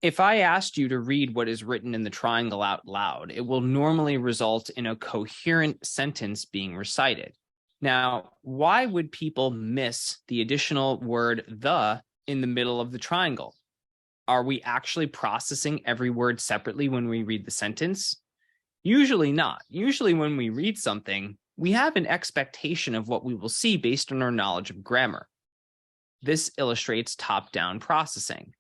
If I asked you to read what is written in the triangle out loud, it will normally result in a coherent sentence being recited. Now, why would people miss the additional word the in the middle of the triangle? Are we actually processing every word separately when we read the sentence? Usually not. Usually when we read something, we have an expectation of what we will see based on our knowledge of grammar. This illustrates top-down processing.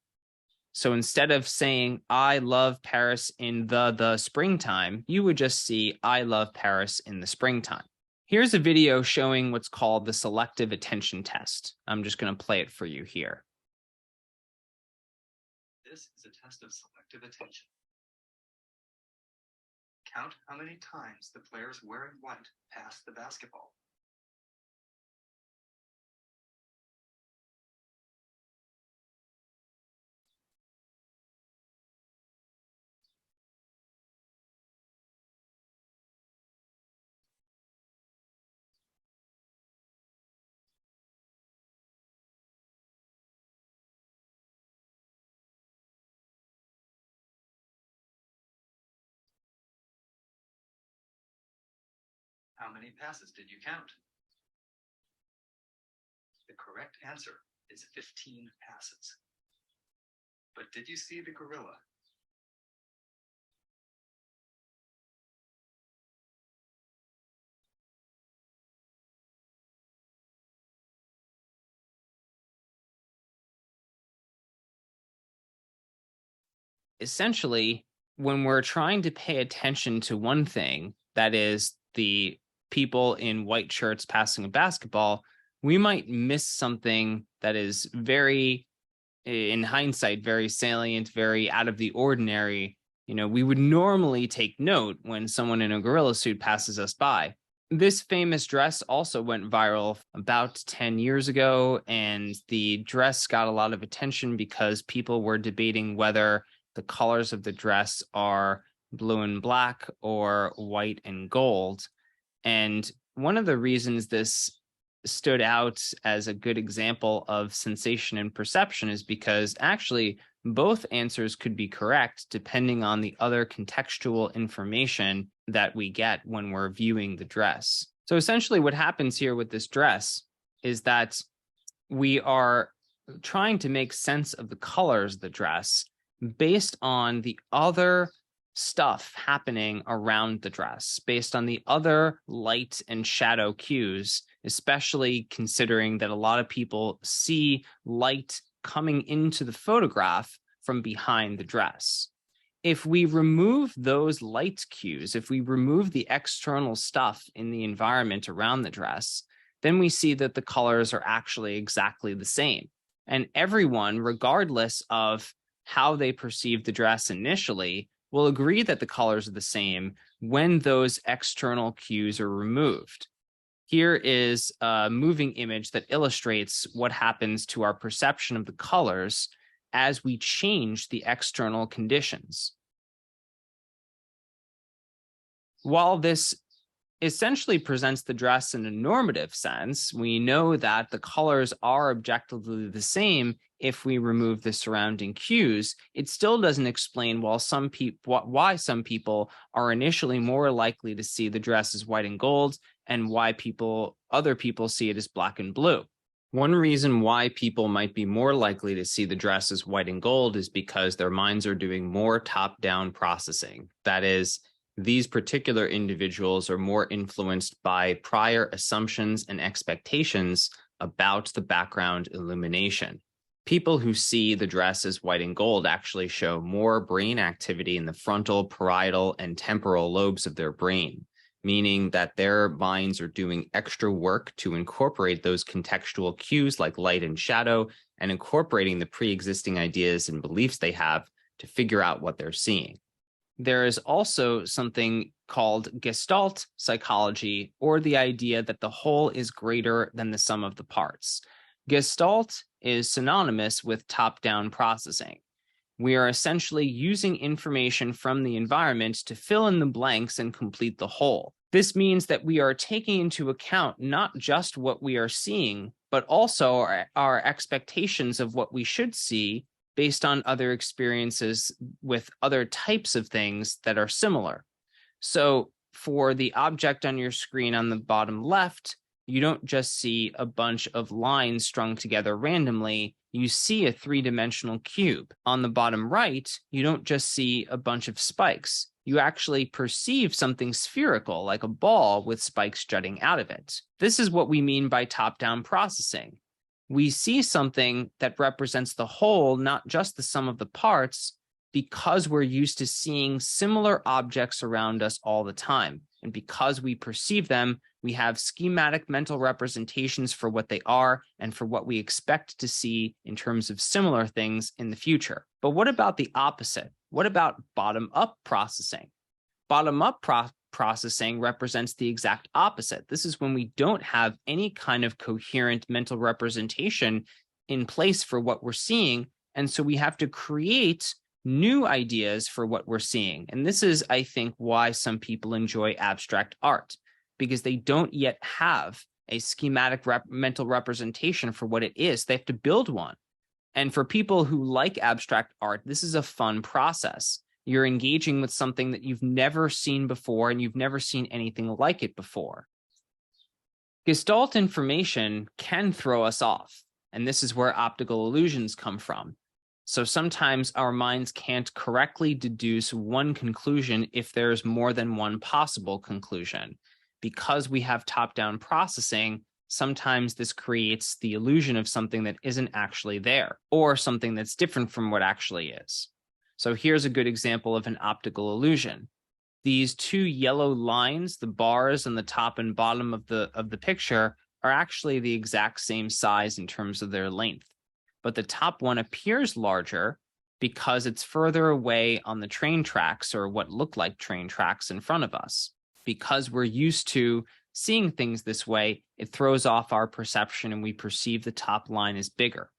So instead of saying, I love Paris in the springtime, you would just see, I love Paris in the springtime. Here's a video showing what's called the selective attention test. I'm just going to play it for you here. This is a test of selective attention. Count how many times the players wearing white pass the basketball. How many passes did you count? The correct answer is 15 passes. But did you see the gorilla? Essentially, when we're trying to pay attention to one thing, that is the people in white shirts passing a basketball, we might miss something that is very, in hindsight, very salient, very out of the ordinary. We would normally take note when someone in a gorilla suit passes us by. This famous dress also went viral about 10 years ago, and the dress got a lot of attention because people were debating whether the colors of the dress are blue and black or white and gold. And one of the reasons this stood out as a good example of sensation and perception is because actually both answers could be correct depending on the other contextual information that we get when we're viewing the dress. So essentially what happens here with this dress is that we are trying to make sense of the colors of the dress based on the other stuff happening around the dress, based on the other light and shadow cues, especially considering that a lot of people see light coming into the photograph from behind the dress. If we remove those light cues, if we remove the external stuff in the environment around the dress, then we see that the colors are actually exactly the same. And everyone, regardless of how they perceive the dress initially, will agree that the colors are the same when those external cues are removed. Here is a moving image that illustrates what happens to our perception of the colors as we change the external conditions. While this essentially presents the dress in a normative sense, we know that the colors are objectively the same if we remove the surrounding cues. It still doesn't explain why some people are initially more likely to see the dress as white and gold and why other people see it as black and blue. One reason why people might be more likely to see the dress as white and gold is because their minds are doing more top-down processing. That is, these particular individuals are more influenced by prior assumptions and expectations about the background illumination. People who see the dress as white and gold actually show more brain activity in the frontal, parietal, and temporal lobes of their brain, meaning that their minds are doing extra work to incorporate those contextual cues like light and shadow and incorporating the pre-existing ideas and beliefs they have to figure out what they're seeing. There is also something called Gestalt psychology, or the idea that the whole is greater than the sum of the parts. Gestalt is synonymous with top-down processing. We are essentially using information from the environment to fill in the blanks and complete the whole. This means that we are taking into account not just what we are seeing, but also our expectations of what we should see based on other experiences with other types of things that are similar. So for the object on your screen on the bottom left, you don't just see a bunch of lines strung together randomly, you see a three-dimensional cube. On the bottom right, you don't just see a bunch of spikes. You actually perceive something spherical, like a ball with spikes jutting out of it. This is what we mean by top-down processing. We see something that represents the whole, not just the sum of the parts, because we're used to seeing similar objects around us all the time. And because we perceive them, we have schematic mental representations for what they are and for what we expect to see in terms of similar things in the future. But what about the opposite? What about bottom-up processing? Bottom-up processing represents the exact opposite. This is when we don't have any kind of coherent mental representation in place for what we're seeing. And so we have to create new ideas for what we're seeing. And this is, I think, why some people enjoy abstract art, because they don't yet have a schematic mental representation for what it is. They have to build one. And for people who like abstract art, this is a fun process. You're engaging with something that you've never seen before, and you've never seen anything like it before. Gestalt information can throw us off, and this is where optical illusions come from. So sometimes our minds can't correctly deduce one conclusion if there's more than one possible conclusion. Because we have top-down processing, sometimes this creates the illusion of something that isn't actually there, or something that's different from what actually is. So here's a good example of an optical illusion. These two yellow lines, the bars on the top and bottom of the picture, are actually the exact same size in terms of their length. But the top one appears larger because it's further away on the train tracks, or what look like train tracks in front of us. Because we're used to seeing things this way, it throws off our perception and we perceive the top line as bigger.